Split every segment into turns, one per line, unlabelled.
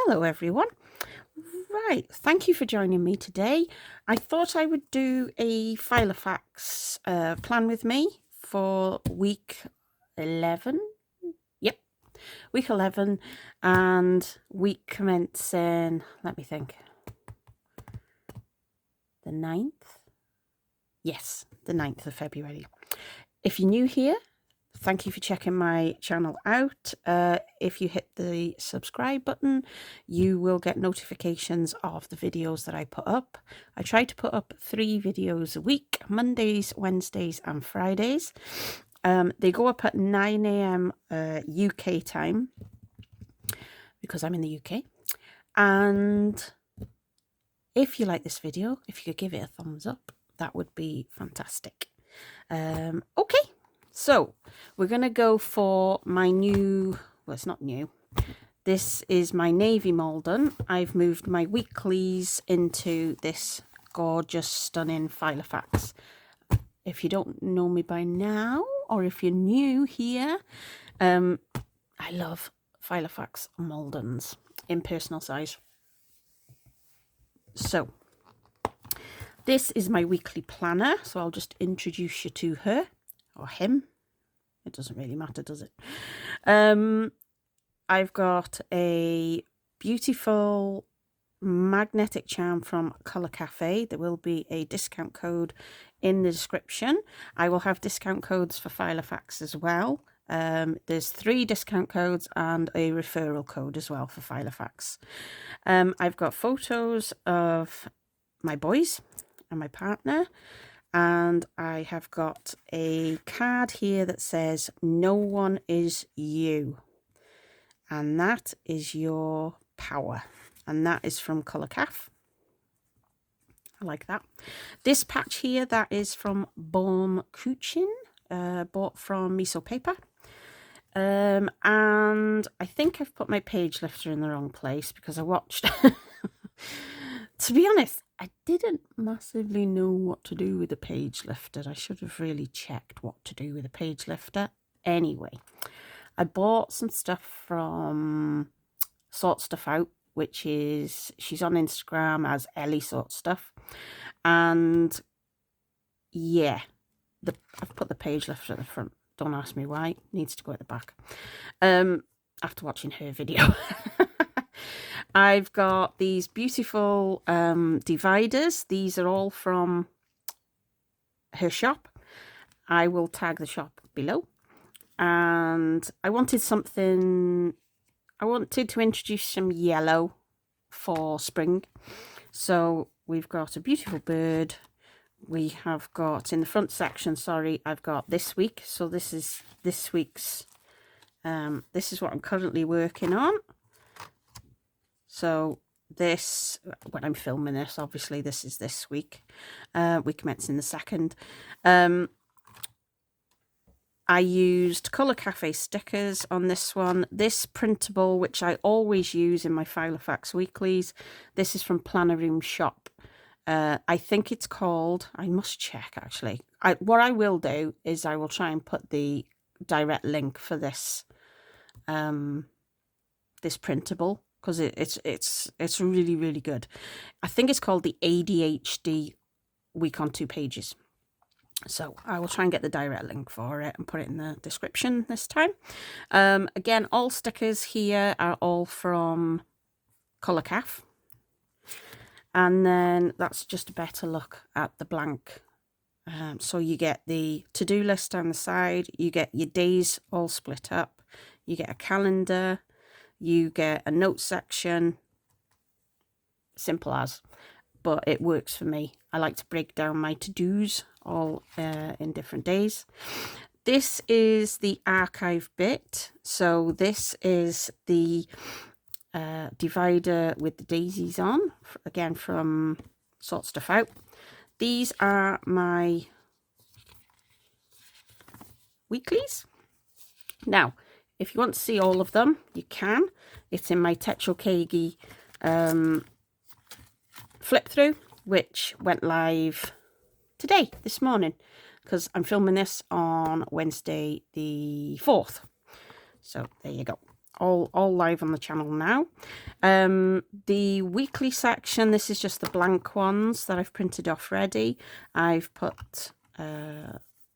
Hello everyone. Right, thank you for joining me today. I thought I would do a Filofax plan with me for week 11. Yep, week 11 and week commencing, let me think, the 9th? Yes, the 9th of February. If you're new here, thank you for checking my channel out. If you hit the subscribe button, you will get notifications of the videos that I put up. I try to put up 3 videos a week, Mondays, Wednesdays and Fridays. They go up at 9 AM UK time because I'm in the UK. And if you like this video, if you could give it a thumbs up, that would be fantastic. Okay. So we're going to go for my new, well, it's not new. This is my navy Malden. I've moved my weeklies into this gorgeous, stunning Filofax. If you don't know me by now, or if you're new here, I love Filofax Maldens in personal size. So this is my weekly planner. So I'll just introduce you to her. Or him. It doesn't really matter, does it? I've got a beautiful magnetic charm from Kolourcafe. There will be a discount code in the description. I will have discount codes for Filofax as well. There's 3 discount codes and a referral code as well for Filofax. I've got photos of my boys and my partner. And I have got a card here that says, "No one is you." And that is your power. And that is from Kolourcafe. I like that. This patch here, that is from Born Kuchin, bought from Miso Paper. And I think I've put my page lifter in the wrong place because I watched... To be honest, I didn't massively know what to do with the page lifter. I should have really checked what to do with the page lifter. Anyway, I bought some stuff from Sort Stuff Out, which is, she's on Instagram as Ellie Sort Stuff. And yeah, I've put the page lifter at the front. Don't ask me why. It needs to go at the back. After watching her video. I've got these beautiful dividers. These are all from her shop. I will tag the shop below. And I wanted something, I wanted to introduce some yellow for spring. So we've got a beautiful bird. We have got, in the front section, sorry, I've got this week. So this is this week's, this is what I'm currently working on. So this, when I'm filming this, obviously this is this week. We commence in the 2nd. I used Kolourcafe stickers on this one. This printable, which I always use in my Filofax weeklies. This is from Planner Room Shop. I think it's called, I must check actually. What I will do is I will try and put the direct link for this, this printable. Because it's really, really good. I think it's called the ADHD Week on 2 Pages. So I will try and get the direct link for it and put it in the description this time. Again, all stickers here are all from Kolourcafe. And then that's just a better look at the blank. So you get the to-do list down the side. You get your days all split up. You get a calendar. You get a note section, simple as, but it works for me. I like to break down my to-dos all in different days. This is the archive bit. So this is the divider with the daisies on, again from Sort Stuff Out. These are my weeklies. Now, if you want to see all of them, you can. It's in my Techokagi flip through, which went live today, this morning, because I'm filming this on Wednesday the 4th. So there you go. all live on the channel now. The weekly section, this is just the blank ones that I've printed off ready. I've put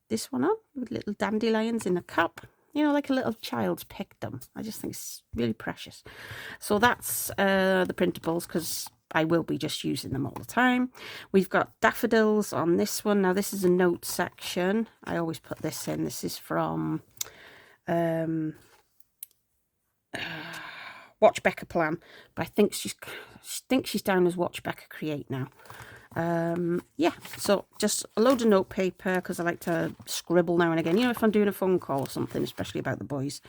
this one on with little dandelions in a cup. You know, like a little child's picked them. I just think it's really precious. So that's the printables, because I will be just using them all the time. We've got daffodils on this one. Now, this is a note section. I always put this in. This is from Watch Becca Plan. But I think she's down as Watch Becca Create now. Yeah, so just a load of note paper, because I like to scribble now and again, you know, if I'm doing a phone call or something, especially about the boys.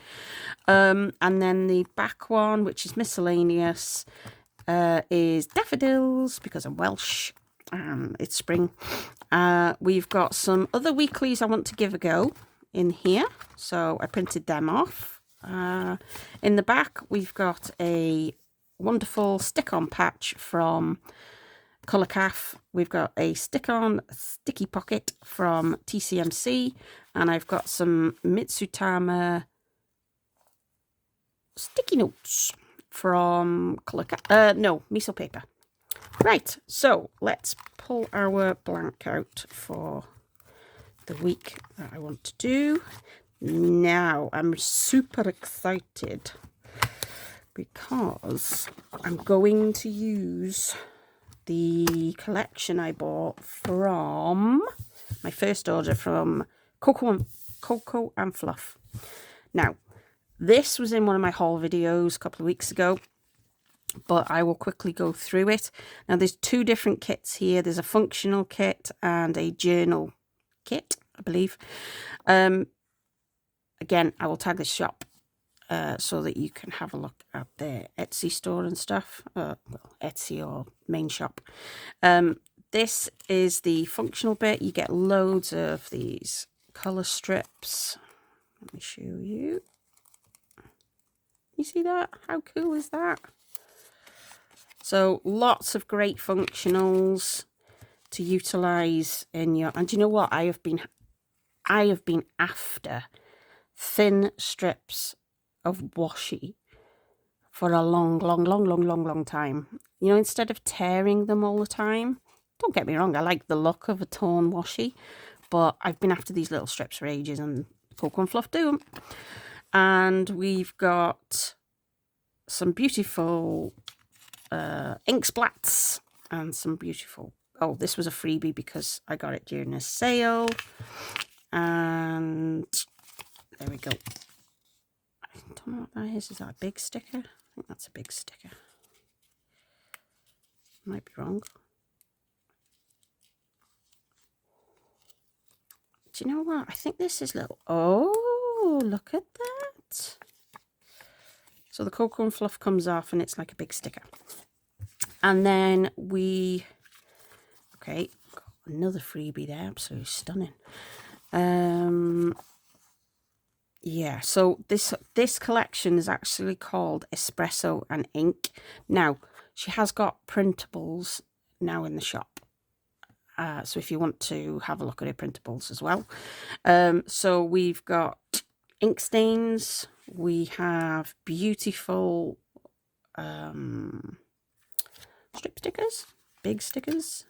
And then the back one, which is miscellaneous, is daffodils, because I'm Welsh and it's spring. We've got some other weeklies I want to give a go in here, so I printed them off. In the back, we've got a wonderful stick-on patch from Kolourcafe. We've got a stick-on sticky pocket from TCMC, and I've got some Mitsutama sticky notes from Kolourcafe. No, miso paper. Right, so let's pull our blank out for the week that I want to do. Now, I'm super excited because I'm going to use the collection I bought from my first order from Cocoa and Fluff. Now, this was in one of my haul videos a couple of weeks ago, but I will quickly go through it. Now, there's two different kits here. There's a functional kit and a journal kit, I believe. Again, I will tag the shop so that you can have a look at their Etsy store and stuff. Well, Etsy or main shop. This is the functional bit. You get loads of these colour strips. Let me show you. You see that? How cool is that? So lots of great functionals to utilise in your... And do you know what? I have been after thin strips of washi for a long time. You know, instead of tearing them all the time. Don't get me wrong, I like the look of a torn washi, but I've been after these little strips for ages, and Cocoa and Fluff do them. And we've got some beautiful ink splats and some beautiful... Oh, this was a freebie because I got it during a sale. And there we go. I don't know what that is. Is that a big sticker? I think that's a big sticker. Might be wrong. Do you know what? I think this is little... Oh, look at that. So the Cocoa and Fluff comes off and it's like a big sticker. And then we... Okay, got another freebie there. Absolutely stunning. Yeah, so this collection is actually called Espresso and Ink. Now, she has got printables now in the shop. So if you want to have a look at her printables as well. So we've got ink stains. We have beautiful strip stickers. Big stickers.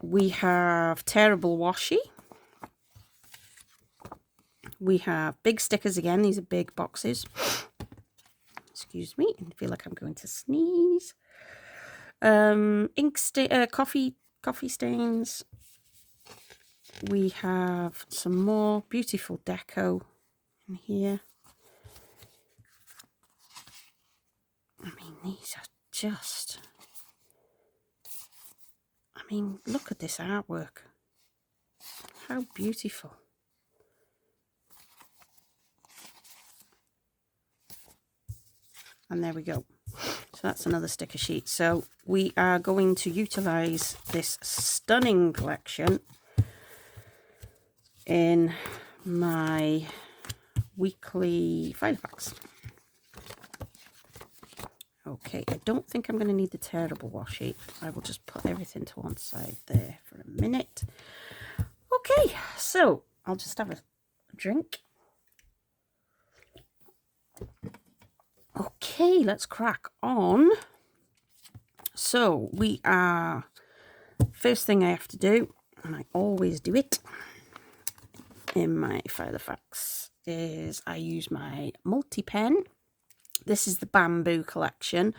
We have terrible washi. We have big stickers again. These are big boxes. Excuse me. I feel like I'm going to sneeze. Coffee stains. We have some more beautiful deco in here. I mean, these are just... I mean, look at this artwork. How beautiful. And there we go. So that's another sticker sheet. So we are going to utilise this stunning collection in my weekly Filofax. Okay, I don't think I'm going to need the terrible washi. I will just put everything to one side there for a minute. Okay, so I'll just have a drink. Okay, let's crack on. So we are, first thing I have to do, and I always do it in my Filofax, is I use my multi-pen. This is the bamboo collection.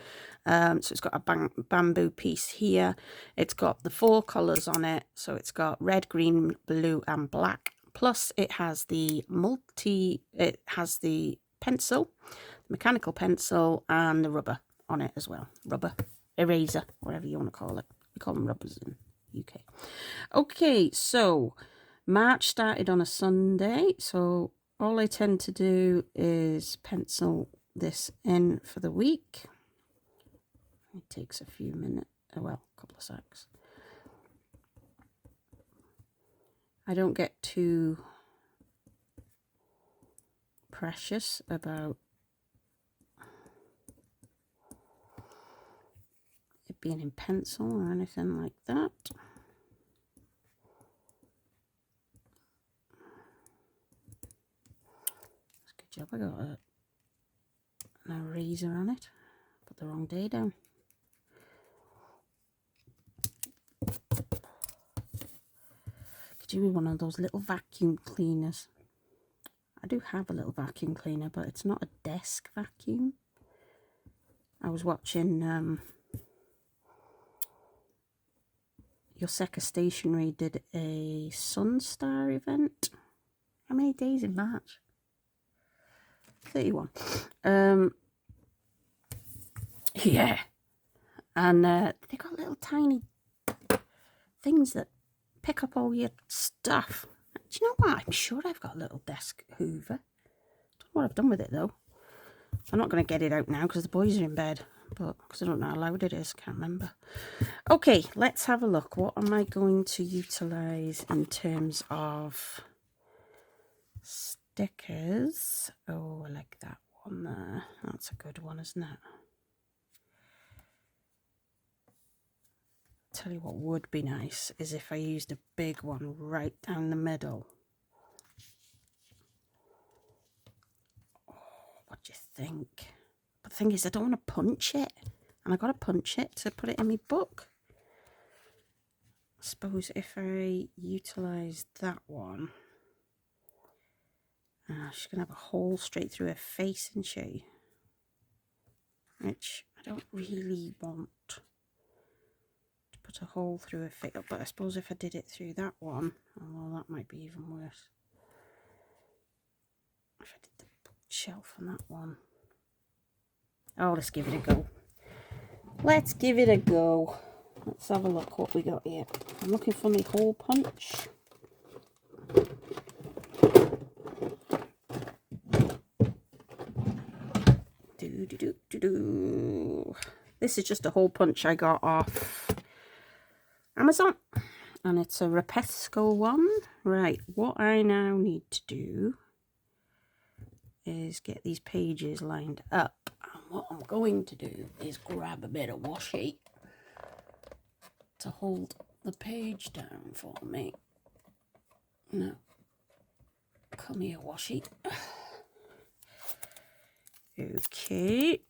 So it's got a bamboo piece here. It's got the 4 colours on it. So it's got red, green, blue and black. Plus it has the pencil, mechanical pencil, and the rubber on it as well. Rubber, eraser, whatever you want to call it. We call them rubbers in UK. Okay, so March started on a Sunday. So all I tend to do is pencil this in for the week. It takes a few minutes, well, a couple of seconds. I don't get too precious about it being in pencil or anything like that. That's a good job. I got an eraser on it. Put the wrong day down. Could you be one of those little vacuum cleaners? I do have a little vacuum cleaner, but it's not a desk vacuum. I was watching Your Secca Stationery did a Sunstar event. How many days in March? 31. Yeah. And they got little tiny things that pick up all your stuff. Do you know what? I'm sure I've got a little desk hoover. Don't know what I've done with it though. I'm not going to get it out now because the boys are in bed. But because I don't know how loud it is, can't remember. Okay, let's have a look. What am I going to utilise in terms of stickers? Oh, I like that one there. That's a good one, isn't it? Tell you what would be nice is if I used a big one right down the middle. Oh, what do you think? But the thing is, I don't want to punch it. And I got to punch it to put it in my book. I suppose if I utilise that one, she's going to have a hole straight through her face, isn't she? Which I don't really want to put a hole through her face. But I suppose if I did it through that one, oh, well, that might be even worse. If I did the bookshelf on that one. Oh, let's give it a go. Let's give it a go. Let's have a look what we got here. I'm looking for my hole punch. This is just a hole punch I got off Amazon. And it's a Rapesco one. Right, what I now need to do is get these pages lined up. And what I'm going to do is grab a bit of washi to hold the page down for me. Now, come here, washi. Okay,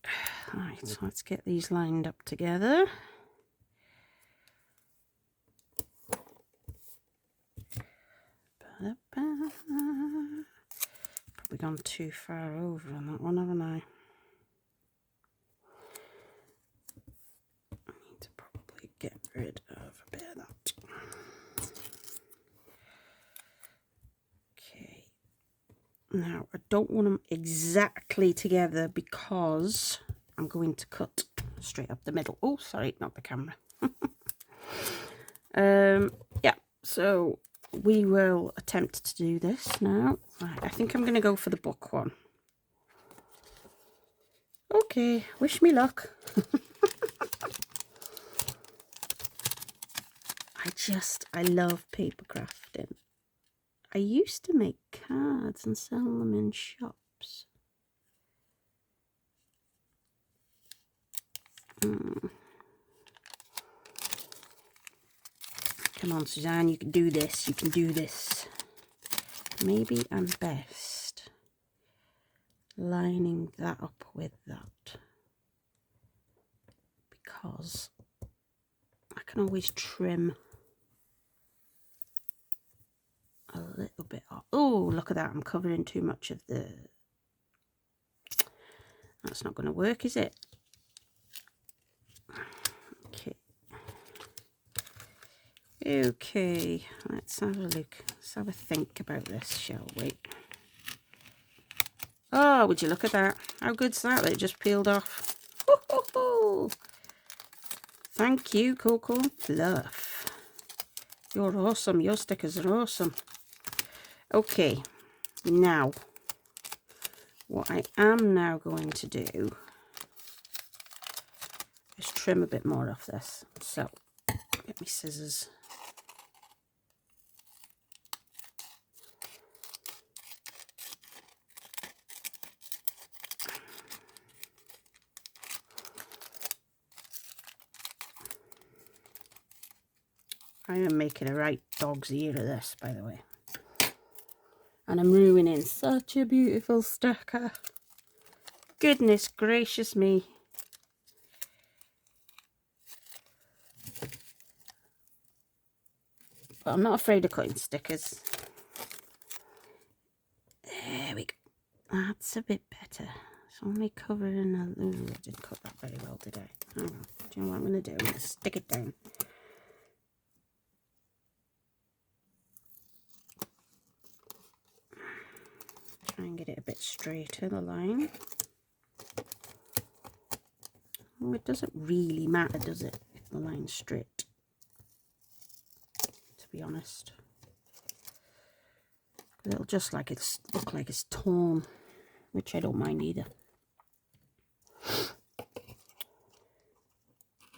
right, so let's get these lined up together. Probably gone too far over on that one, haven't I? I need to probably get rid of a bit of that. Okay. Now, I don't want them exactly together because I'm going to cut straight up the middle. Oh, sorry, not the camera. Yeah, so we will attempt to do this now. Right, I think I'm going to go for the book one. Okay, wish me luck. I love paper crafting. I used to make cards and sell them in shops. Come on, Suzanne, you can do this. You can do this. maybe I'm best lining that up with that, because I can always trim a little bit off. Oh, look at that, I'm covering too much of the... That's not going to work, is it? Okay. Okay, let's have a look. Let's have a think about this, shall we? Oh, would you look at that? How good's that? It just peeled off. Woo-hoo-hoo. Thank you, Coco Fluff. You're awesome. Your stickers are awesome. Okay, now, what I am now going to do is trim a bit more off this. So, get me scissors. I am making a right dog's ear of this, by the way. And I'm ruining such a beautiful sticker. Goodness gracious me. But I'm not afraid of cutting stickers. There we go. That's a bit better. It's only covering a... Ooh, I didn't cut that very well, did I? Oh, do you know what I'm going to do? I'm going to stick it down. Try and get it a bit straighter, the line. Oh, it doesn't really matter, does it, if the line's straight? To be honest. It'll just like look like it's torn, which I don't mind either.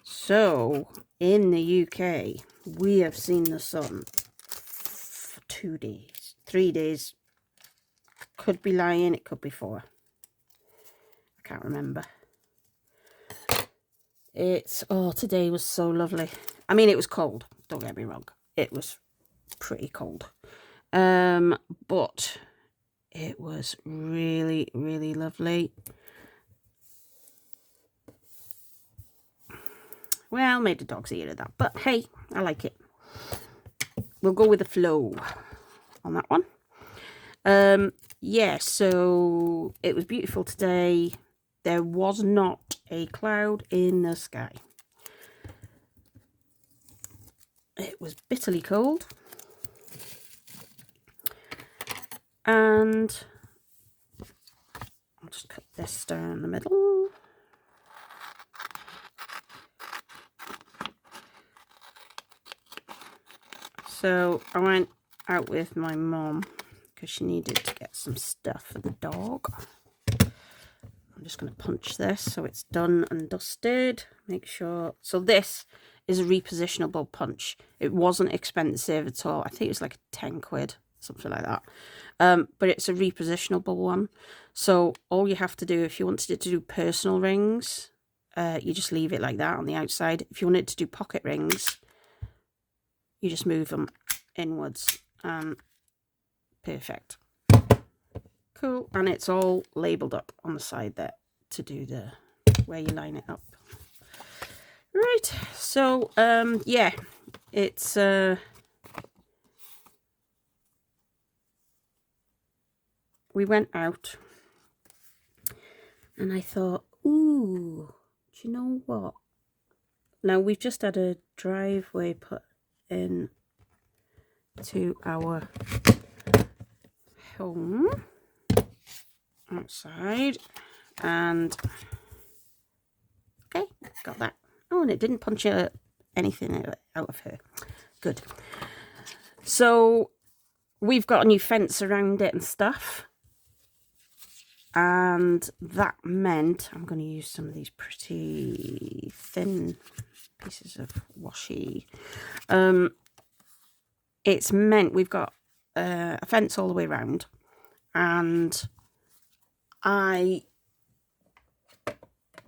So, in the UK, we have seen the sun for 2 days, 3 days. Could be lying, it could be 4. I can't remember. It's, oh, today was so lovely. I mean, it was cold, don't get me wrong. It was pretty cold. But it was really, really lovely. Well, made a dog's ear of that, but hey, I like it. We'll go with the flow on that one. Yeah, so it was beautiful today. There was not a cloud in the sky. It was bitterly cold. And I'll just cut this down the middle. So I went out with my mum because she needed to get some stuff for the dog. I'm just going to punch this so it's done and dusted. Make sure. So this is a repositionable punch. It wasn't expensive at all. I think it was like 10 quid, something like that. But it's a repositionable one. So all you have to do, if you wanted it to do personal rings, you just leave it like that on the outside. If you wanted to do pocket rings, you just move them inwards. Perfect. Cool. And it's all labelled up on the side there to do the where you line it up. Right. So yeah, it's we went out and I thought, ooh, do you know what? Now we've just had a driveway put in to our home outside, and okay, got that. Oh, and it didn't punch anything out of her. Good. So we've got a new fence around it and stuff, and that meant I'm going to use some of these pretty thin pieces of washi. It's meant we've got a fence all the way around, and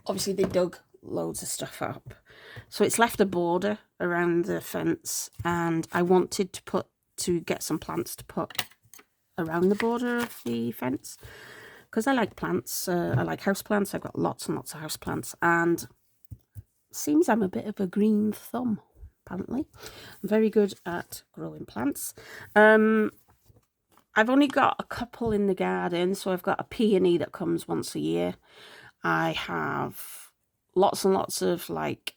obviously they dug loads of stuff up, so it's left a border around the fence, and I wanted to get some plants to put around the border of the fence, because I like plants. I like house plants. I've got lots and lots of house plants, and seems I'm a bit of a green thumb. Apparently, I'm very good at growing plants. I've only got a couple in the garden, so I've got a peony that comes once a year. I have lots and lots of like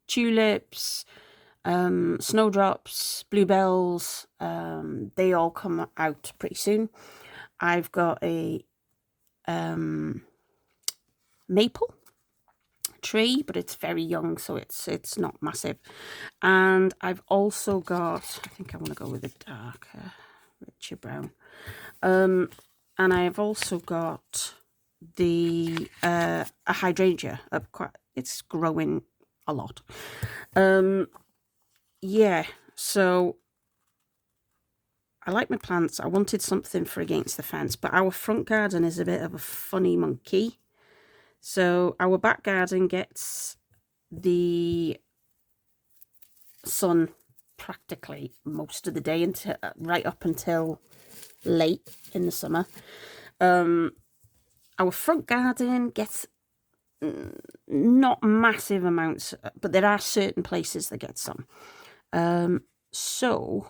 tulips, snowdrops, bluebells. They all come out pretty soon. I've got a maple tree, but it's very young, so it's not massive. And I've also got, I think I want to go with a darker, richer brown. And I've also got the a hydrangea. It's growing a lot. Yeah, so I like my plants. I wanted something for against the fence, but our front garden is a bit of a funny monkey. So our back garden gets the sun practically most of the day, until right up until late in the summer. Our front garden gets not massive amounts, but there are certain places that get some. So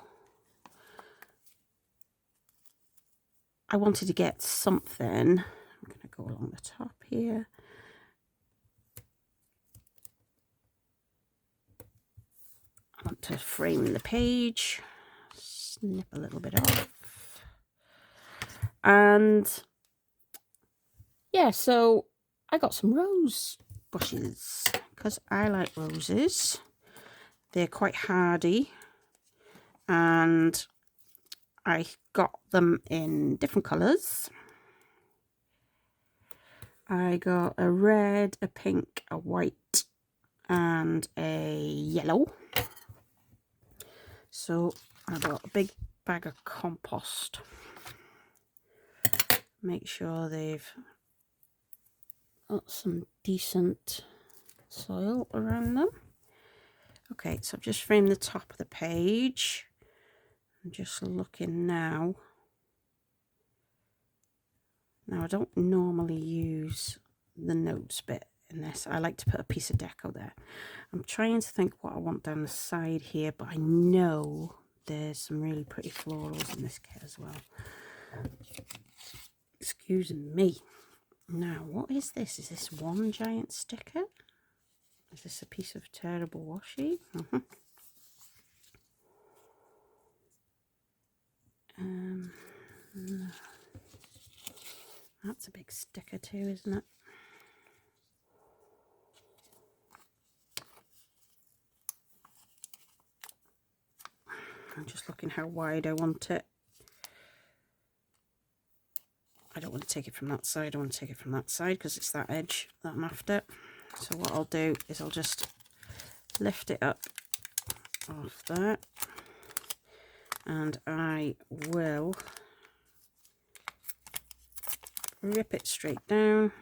I wanted to get something. I'm going to go along the top here. I want to frame the page, snip a little bit off. And yeah, so I got some rose bushes because I like roses. They're quite hardy, and I got them in different colours. I got a red, a pink, a white, and a yellow. So I bought a big bag of compost. Make sure they've got some decent soil around them. Okay, so I've just framed the top of the page. I'm just looking now. Now I don't normally use the notes bit in this. I like to put a piece of deco there. I'm trying to think what I want down the side here, but I know there's some really pretty florals in this kit as well. Excuse me. Now, what is this? Is this one giant sticker? Is this a piece of terrible washi? No. That's a big sticker too, isn't it? I'm just looking how wide I want it. I don't want to take it from that side. I want to take it from that side because it's that edge that I'm after. So what I'll do is I'll just lift it up off that, and I will rip it straight down.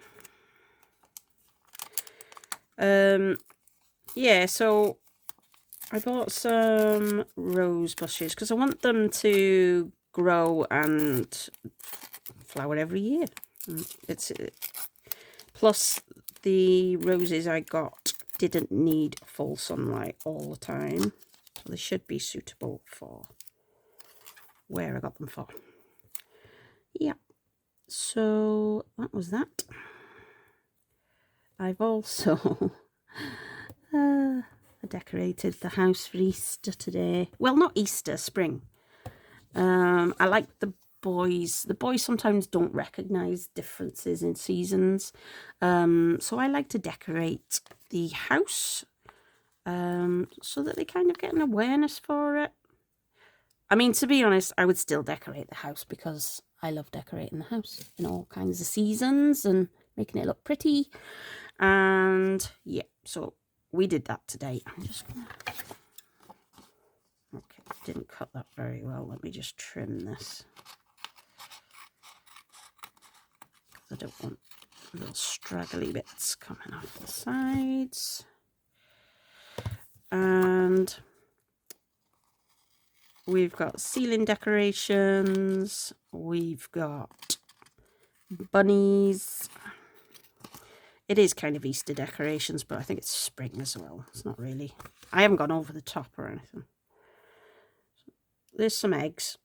Yeah, so I bought some rose bushes because I want them to grow and flower every year. Plus the roses I got didn't need full sunlight all the time, so they should be suitable for where I got them for. Yeah, so that was that. I've also I decorated the house for Easter today. Well, not Easter, spring. I like the boys. The boys sometimes don't recognise differences in seasons. So I like to decorate the house so that they kind of get an awareness for it. I mean, to be honest, I would still decorate the house because I love decorating the house in all kinds of seasons and making it look pretty. And yeah, so we did that today. I'm just gonna... Okay, didn't cut that very well. Let me just trim this. I don't want little straggly bits coming off the sides. And we've got ceiling decorations, we've got bunnies. It is kind of Easter decorations, but I think it's spring as well. It's not really. I haven't gone over the top or anything. There's some eggs.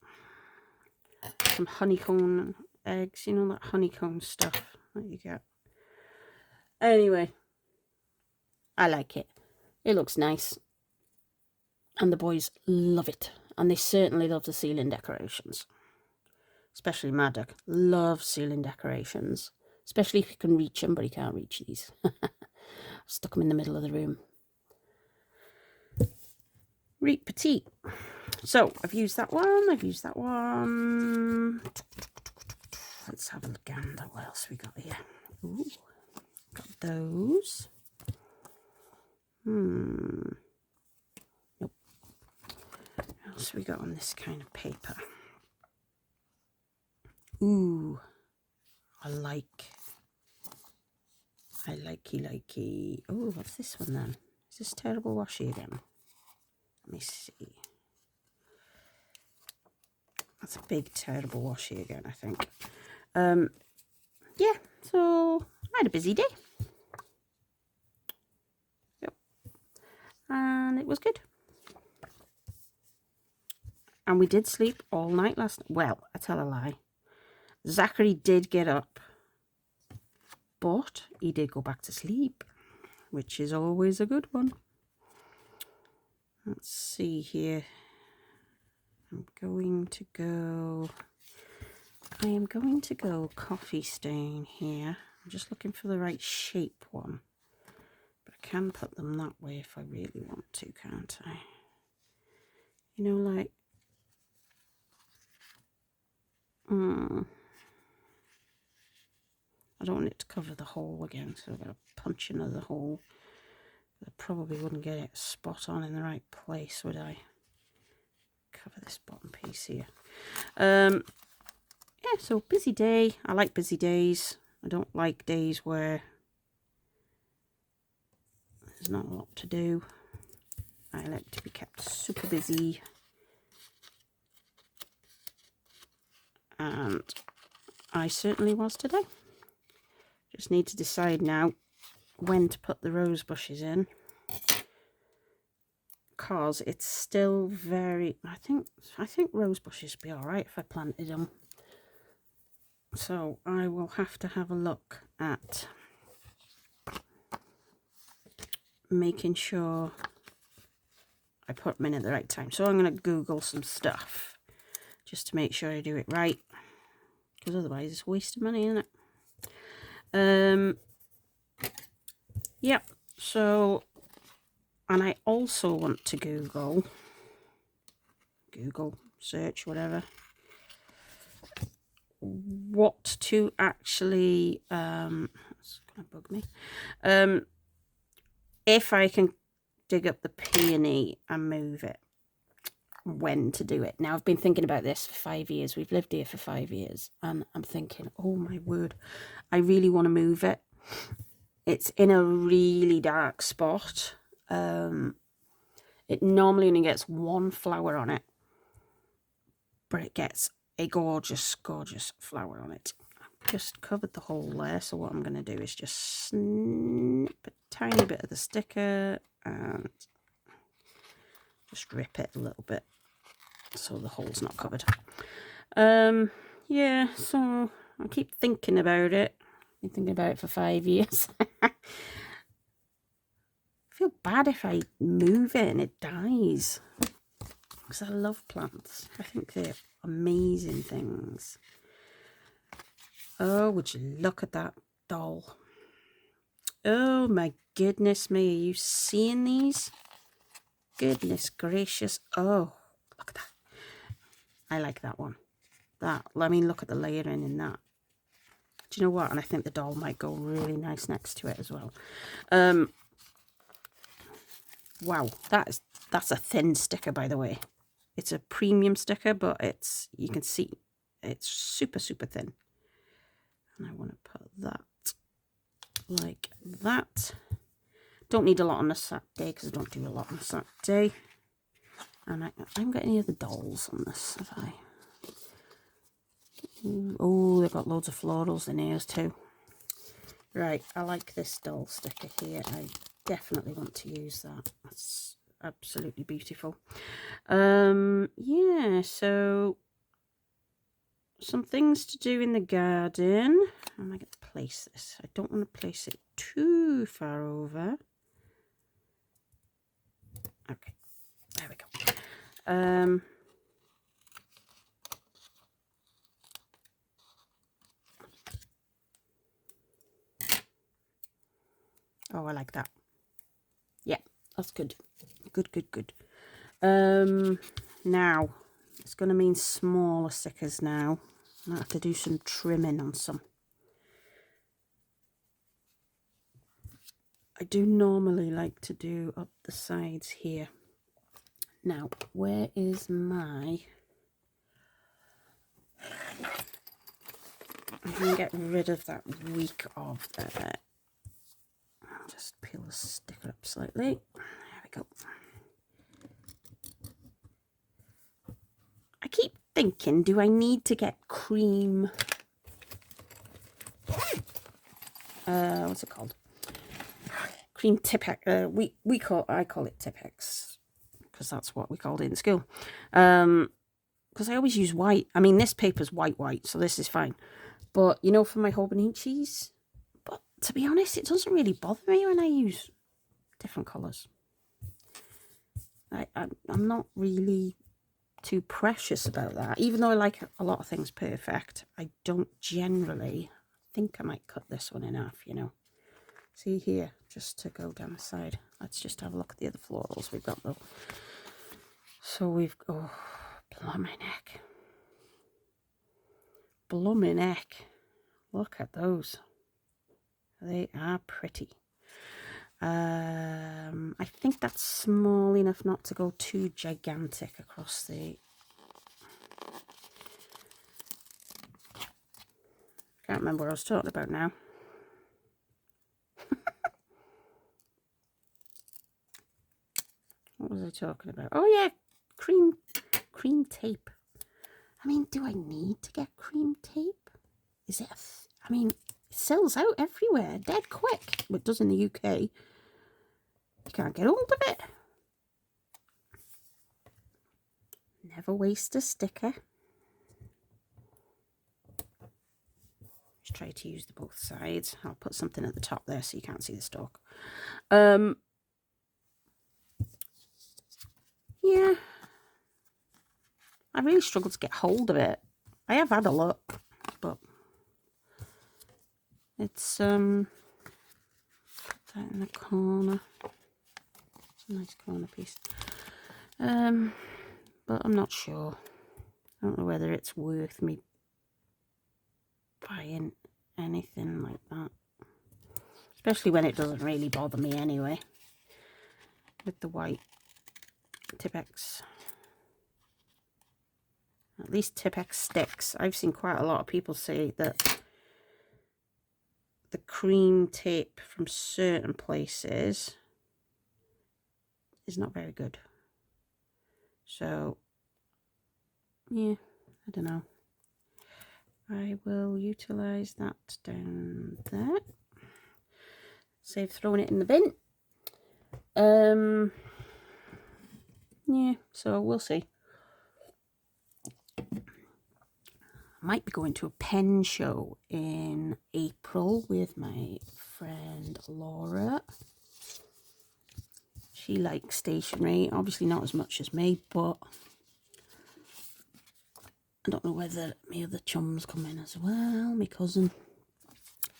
Some honeycomb eggs. You know, that honeycomb stuff that you get. Anyway, I like it. It looks nice. And the boys love it. And they certainly love the ceiling decorations. Especially Maddock. Loves ceiling decorations. Especially if you can reach them, but he can't reach these. Stuck them in the middle of the room. Reet Petite. So, I've used that one. I've used that one. Let's have a gander. What else we got here? Ooh, got those. Nope. What else we got on this kind of paper? Ooh, I likey. Oh, what's this one then? Is this Terrible Washi again? Let me see. That's a big Terrible Washi again, I think. Yeah, so I had a busy day. Yep. And it was good. And we did sleep all night last night. Well, I tell a lie. Zachary did get up, but he did go back to sleep, which is always a good one. Let's see here. I am going to go coffee stain here. I'm just looking for the right shape one. But I can put them that way if I really want to, can't I? You know, like... I don't want it to cover the hole again, so I've got to punch another hole. I probably wouldn't get it spot on in the right place, would I? Cover this bottom piece here. Yeah, so busy day. I like busy days. I don't like days where there's not a lot to do. I like to be kept super busy. And I certainly was today. Just need to decide now when to put the rose bushes in, because it's still very... I think rose bushes would be all right if I planted them. So I will have to have a look at making sure I put them in at the right time. So I'm going to Google some stuff just to make sure I do it right, because otherwise it's a waste of money, isn't it? Yep. So, and I also want to Google search, whatever, what to actually, that's gonna bug me, if I can dig up the peony and move it, when to do it. Now, I've been thinking about this for 5 years. We've lived here for 5 years, and I'm thinking, oh my word, I really want to move it. It's in a really dark spot. It normally only gets one flower on it, but it gets a gorgeous, gorgeous flower on it. I've just covered the hole there, so what I'm going to do is just snip a tiny bit of the sticker and just rip it a little bit so the hole's not covered. Yeah, so I keep thinking about it. I've been thinking about it for 5 years. I feel bad if I move it and it dies, because I love plants. I think they're amazing things. Oh, would you look at that doll? Oh my goodness me, are you seeing these? Goodness gracious. Oh, look at that. I like that one. Let me look at the layering in that. Do you know what? And I think the doll might go really nice next to it as well. Wow, that's a thin sticker, by the way. It's a premium sticker, but you can see it's super, super thin. And I want to put that like that. Don't need a lot on a Saturday because I don't do a lot on a Saturday. And I haven't got any other dolls on this, have I? Oh, they've got loads of florals in here too. Right, I like this doll sticker here. I definitely want to use that. That's absolutely beautiful. Yeah, so some things to do in the garden. How am I going to place this? I don't want to place it too far over. Okay, there we go. Oh, I like that. Yeah, that's good. Good, good, good. Now, it's going to mean smaller stickers now. I might have to do some trimming on some. I do normally like to do up the sides here. Now, where is my... I'm going to get rid of that week of there. I'll just peel the sticker up slightly. There we go. I keep thinking, do I need to get cream... what's it called? Cream Tipex. I call it Tipex because that's what we called it in school. Because I always use white. I mean, this paper's white, so this is fine. But you know, for my Hobonichis. But to be honest, it doesn't really bother me when I use different colours. I'm not really too precious about that. Even though I like a lot of things perfect, I don't generally think I might cut this one in half, you know. See here, just to go down the side. Let's just have a look at the other florals we've got though. So we've got, oh, blooming heck. Blooming heck. Look at those. They are pretty. I think that's small enough not to go too gigantic across the... Can't remember what I was talking about now. What was I talking about? Oh yeah, cream tape. I mean, do I need to get cream tape? Is it I mean, it sells out everywhere, dead quick. But it does in the UK. You can't get hold of it. Never waste a sticker. Just try to use the both sides. I'll put something at the top there so you can't see the stalk. Yeah. I really struggle to get hold of it. I have had a look, but it's put that in the corner. It's a nice corner piece. But I'm not sure. I don't know whether it's worth me buying anything like that. Especially when it doesn't really bother me anyway. With the white Tipex. At least Tipex sticks. I've seen quite a lot of people say that the cream tape from certain places is not very good. So, yeah, I don't know. I will utilise that down there. Save throwing it in the bin. Yeah, so we'll see. Might be going to a pen show in April with my friend Laura. She likes stationery, obviously not as much as me, but I don't know whether my other chums come in as well. My cousin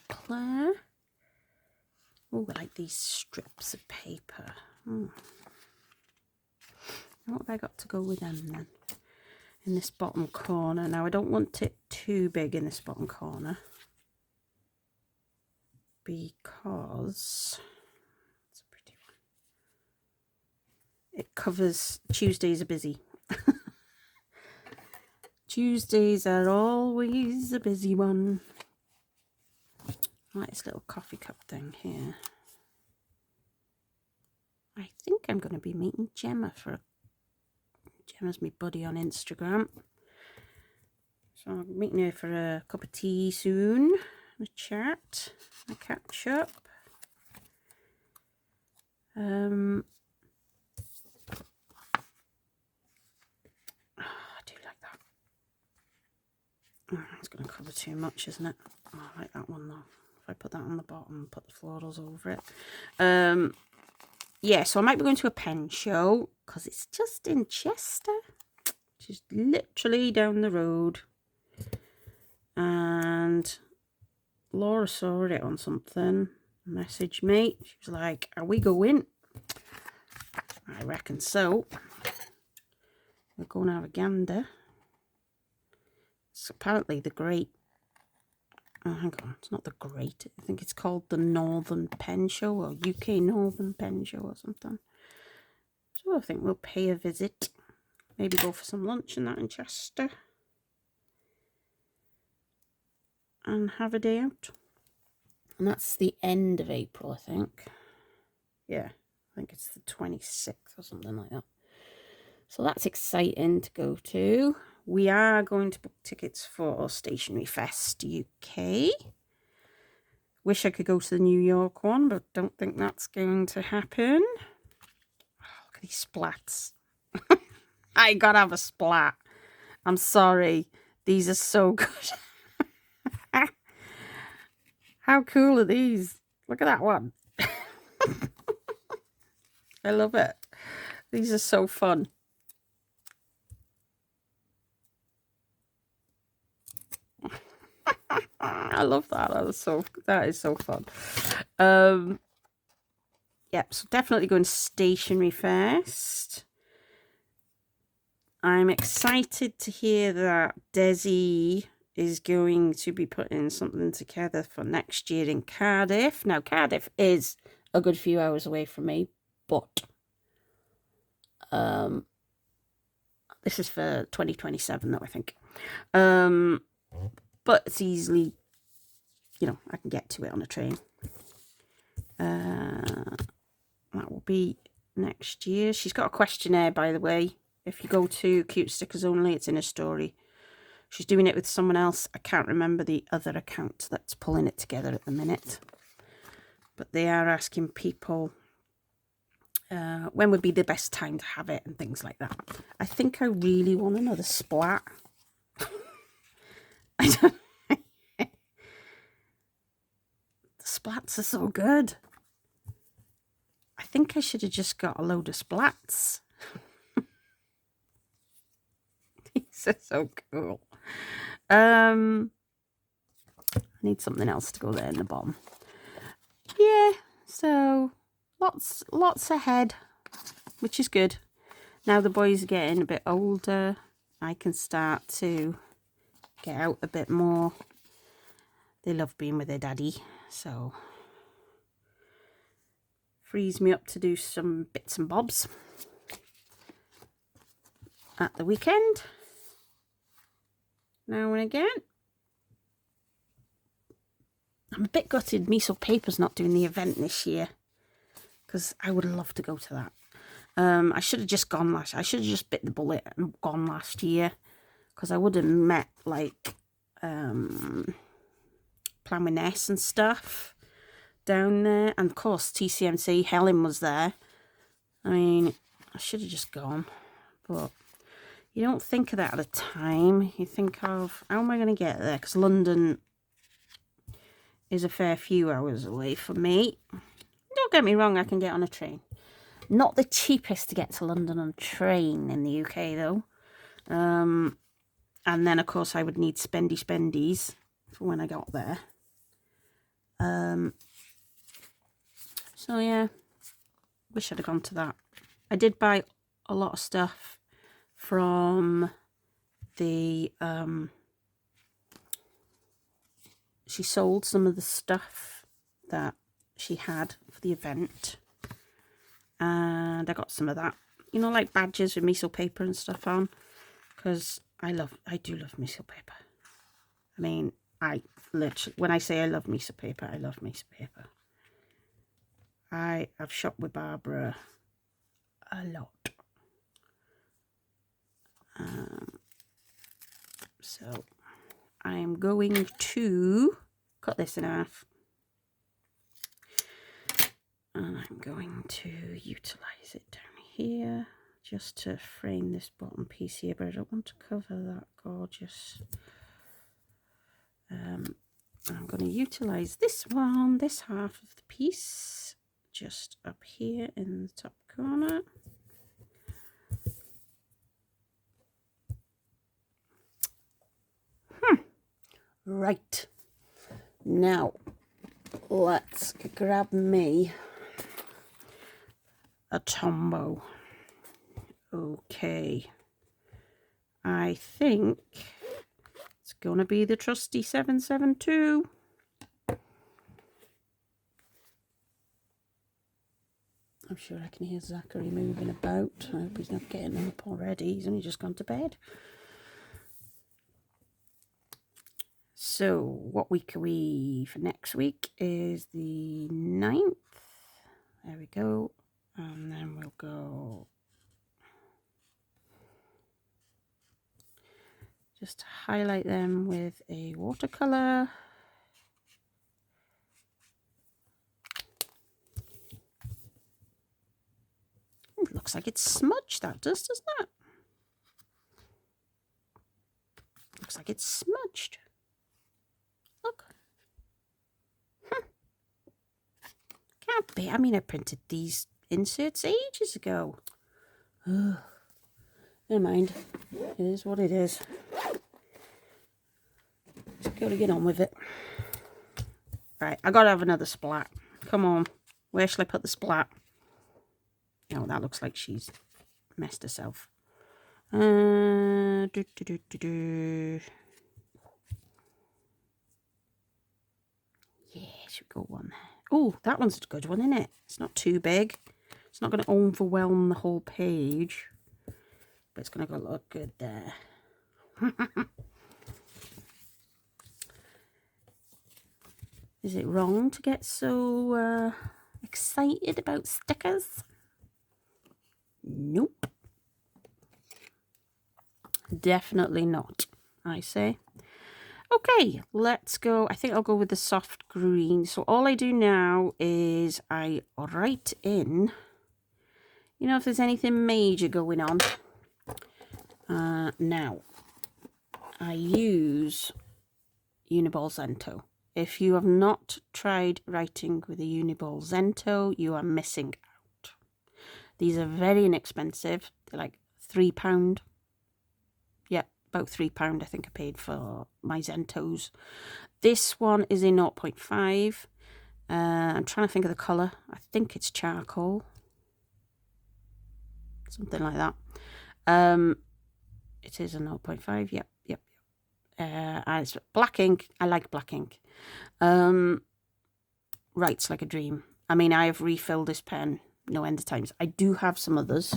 Claire. Oh, I like these strips of paper. What have I got to go with them then? In this bottom corner. Now I don't want it too big in this bottom corner because it's a pretty one. It covers Tuesdays are busy. Tuesdays are always a busy one. I like this little coffee cup thing here. I think I'm going to be meeting Gemma for Gemma's my buddy on Instagram. So I'm meeting her for a cup of tea soon, a chat, a catch up. I do like that. Oh, it's going to cover too much, isn't it? Oh, I like that one though. If I put that on the bottom, put the florals over it. Yeah, so I might be going to a pen show because it's just in Chester. Just literally down the road. And Laura saw it on something, messaged me. She was like, are we going? I reckon so. We're going to have a gander. It's apparently the great, oh, hang on, it's not the great, I think it's called the Northern Pen Show, or UK Northern Pen Show or something. So I think we'll pay a visit. Maybe go for some lunch and that in Chester. And have a day out. And that's the end of April, I think. Yeah, I think it's the 26th or something like that. So that's exciting to go to. We are going to book tickets for Stationery Fest UK. Wish I could go to the New York one, but don't think that's going to happen. Oh, look at these splats. I gotta have a splat. I'm sorry. These are so good. How cool are these? Look at that one. I love it. These are so fun. I love that. That is so fun. Yep, so definitely going Stationery Fest. I'm excited to hear that Desi is going to be putting something together for next year in Cardiff. Now, Cardiff is a good few hours away from me, but this is for 2027 though, I think. But it's easily, you know, I can get to it on a train. That will be next year. She's got a questionnaire, by the way. If you go to Cute Stickers Only, it's in a story. She's doing it with someone else. I can't remember the other account that's pulling it together at the minute. But they are asking people when would be the best time to have it and things like that. I think I really want another splat. I don't. The splats are so good. I think I should have just got a load of splats. These are so cool. I need something else to go there in the bottom. Yeah, so lots ahead, which is good. Now the boys are getting a bit older, I can start to get out a bit more. They love being with their daddy, so frees me up to do some bits and bobs at the weekend, now and again. I'm a bit gutted Miso Paper's not doing the event this year, because I would love to go to that. I should have just gone I should have just bit the bullet and gone last year, because I would have met like Plan with Ness and stuff down there, and of course TCMC, Helen was there. I mean, I should have just gone, but you don't think of that at the time. You think of, how am I going to get there, because London is a fair few hours away from me. Don't get me wrong, I can get on a train. Not the cheapest to get to London on a train in the UK though. And then of course I would need spendies for when I got there. So yeah, wish I'd have gone to that. I did buy a lot of stuff from the she sold some of the stuff that she had for the event, and I got some of that, you know, like badges with Miso Paper and stuff on, because I do love Miso Paper. I mean, I literally, when I say I love Miso Paper, I love Miso Paper. I've shopped with Barbara a lot. So I'm going to cut this in half. And I'm going to utilise it down here just to frame this bottom piece here, but I don't want to cover that gorgeous. I'm going to utilise this one, this half of the piece, just up here in the top corner. Right, now let's grab me a Tombow. Okay, I think it's going to be the trusty 772. I'm sure I can hear Zachary moving about. I hope he's not getting up already. He's only just gone to bed. So what week are we for next week is the 9th. There we go. And then we'll go just highlight them with a watercolour. It looks like it's smudged, that does, doesn't it? Looks like it's smudged. Look. Can't be. I mean, I printed these inserts ages ago. Oh, never mind. It is what it is. Just got to get on with it. Right, I got to have another splat. Come on. Where shall I put the splat? Oh, that looks like she's messed herself. Yeah, should go one there. Oh, that one's a good one, isn't it? It's not too big. It's not going to overwhelm the whole page, but it's going to look good there. Is it wrong to get so excited about stickers? Nope. Definitely not, I say. Okay, let's go. I think I'll go with the soft green. So all I do now is I write in, you know, if there's anything major going on. Now, I use Uniball Zento. If you have not tried writing with a Uniball Zento, you are missing out. These are very inexpensive. They're like £3. Yeah, about £3 I think I paid for my Zentos. This one is a 0.5. I'm trying to think of the colour. I think it's charcoal. Something like that. It is a 0.5. Yep. And it's black ink. I like black ink. Writes like a dream. I mean, I have refilled this pen no end of times. I do have some others.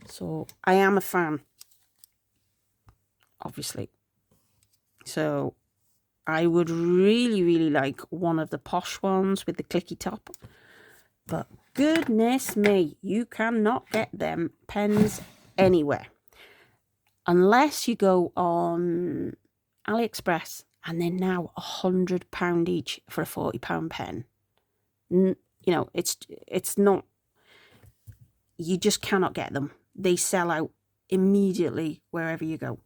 So I am a fan, obviously. So I would really, really like one of the posh ones with the clicky top. But goodness me, you cannot get them pens anywhere. Unless you go on AliExpress, and they're now £100 each for a £40 pen. You know, it's not, you just cannot get them. They sell out immediately wherever you go.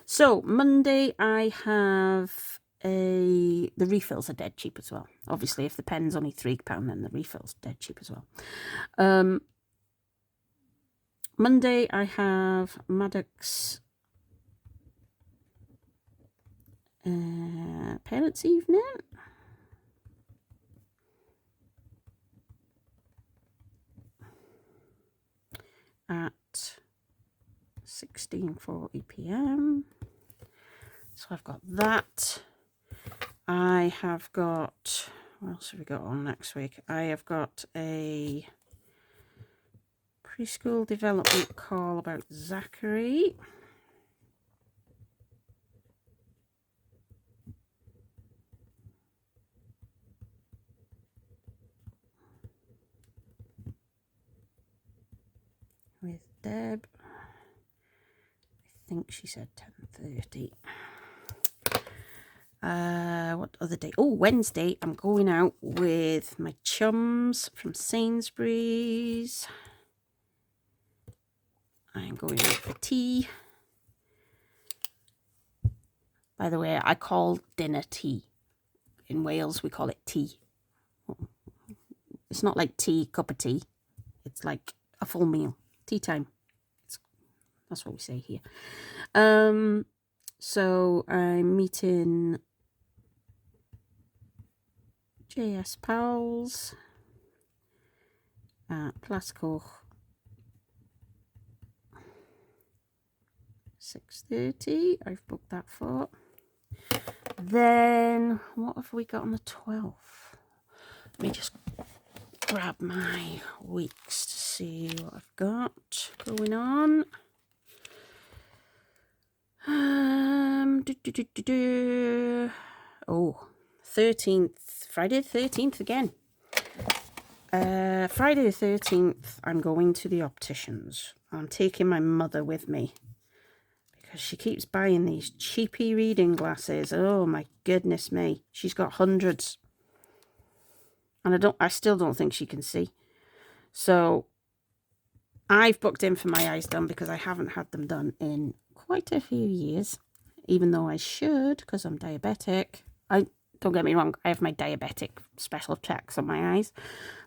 So Monday I have the refills are dead cheap as well. Obviously, if the pen's only £3, then the refills are dead cheap as well. Monday I have Maddox Parents' Evening. At 16:40 p.m. So I've got that. I have got, what else have we got on next week? I have got a preschool development call about Zachary. With Deb. think she said 10:30. What other day? Oh, Wednesday, I'm going out with my chums from Sainsbury's. I'm going out for tea. By the way, I call dinner tea. In Wales, we call it tea. It's not like tea, cup of tea. It's like a full meal. Tea time. That's what we say here. So I'm meeting JS Pals at Plascoch 6:30. I've booked that for. Then what have we got on the 12th? Let me just grab my weeks to see what I've got going on. Oh, 13th, Friday the 13th again. Friday the 13th, I'm going to the opticians. I'm taking my mother with me because she keeps buying these cheapy reading glasses. Oh my goodness me. She's got hundreds. And I still don't think she can see. So I've booked in for my eyes done because I haven't had them done in quite a few years, even though I should because I'm diabetic. Don't get me wrong, I have my diabetic special checks on my eyes,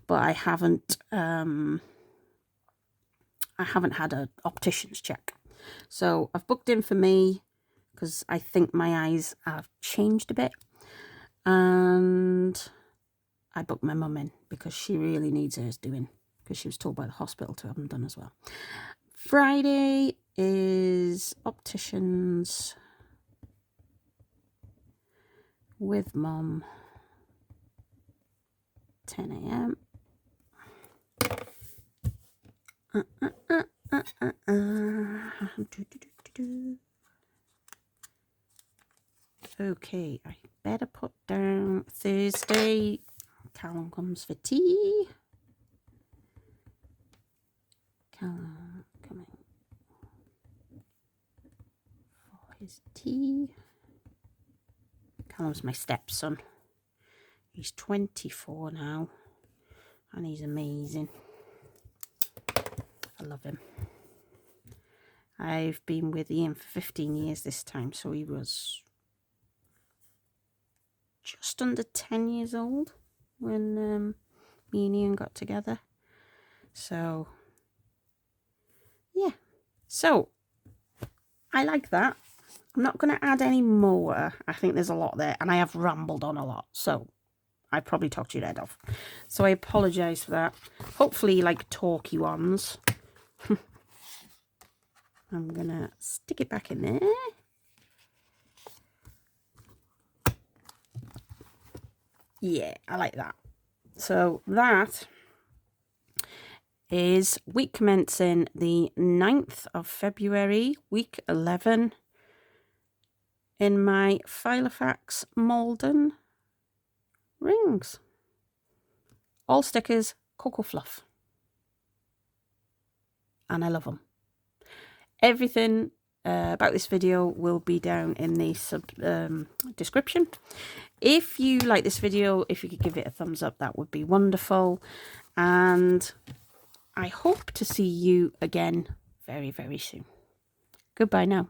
but I haven't had an optician's check. So I've booked in for me because I think my eyes have changed a bit, and I booked my mum in because she really needs hers doing, because she was told by the hospital to have them done as well. Friday is opticians with mum, 10 a.m. Okay, I better put down Thursday. Callum comes for tea. Callum coming for his tea. Callum's my stepson. He's 24 now, and he's amazing. I love him. I've been with Ian for 15 years this time, so he was just under 10 years old when me and Ian got together. So, yeah. So, I like that. I'm not going to add any more. I think there's a lot there, and I have rambled on a lot, so I probably talked your head off. So I apologise for that. Hopefully you like talky ones. I'm going to stick it back in there. Yeah, I like that. So that is week commencing the 9th of February, week 11, in my Filofax Malden rings. All stickers, Cocoa Fluff. And I love them. Everything about this video will be down in the description. If you like this video, if you could give it a thumbs up, that would be wonderful. And I hope to see you again very, very soon. Goodbye now.